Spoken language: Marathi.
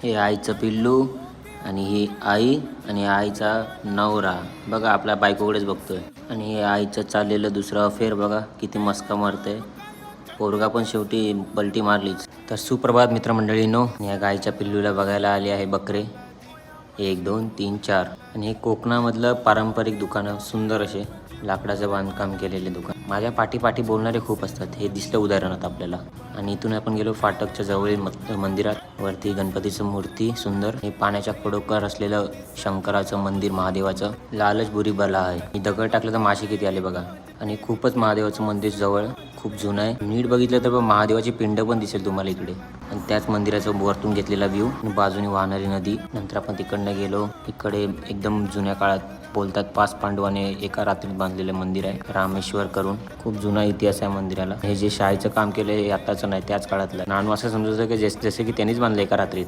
हे आईचं पिल्लू आणि ही आई आणि आईचा नवरा बघा आपल्या बायकोकडेच बघतोय. आणि हे आईचं चाललेलं दुसरं अफेअर बघा किती मस्का मारतंय. पोरगा पण शेवटी पलटी मारलीच. तर सुप्रभात मित्रमंडळींनो, या गाईच्या पिल्लूला बघायला आले आहे बकरे. 1 2 3 4. आणि हे कोकणामधलं पारंपरिक दुकान, सुंदर असे लाकडाचं बांधकाम केलेले दुकान. माझ्या पाठी बोलणारे खूप असतात, हे दिसलं उदाहरणात आपल्याला. आणि इथून आपण गेलो फाटकच्या जवळील मंदिरात. वरती गणपतीचं मूर्ती सुंदर. हे पाण्याच्या खडोकर असलेलं शंकराचं मंदिर, महादेवाचं. लालच बुरी बला आहे. ही दगड टाकलं तर मासे किती आले बघा. आणि खूपच महादेवाचं मंदिर जवळ खूप जुनं आहे. नीट बघितलं तर महादेवाची पिंड पण दिसेल तुम्हाला इकडे. आणि त्याच मंदिराचं वरतून घेतलेला व्ह्यू. बाजूने वाहणारी नदी. नंतर आपण तिकडनं गेलो. इकडे एकदम जुन्या काळात बोलतात 5 पांडवाने एका रात्रीत बांधलेलं मंदिर आहे, रामेश्वर करून. खूप जुना इतिहास आहे मंदिराला. हे जे शाळेचं काम केलं हे आत्ताचं नाही, त्याच काळातलं. नानू असं समजायचं की जसे की त्यांनीच बांधलं एका रात्रीत.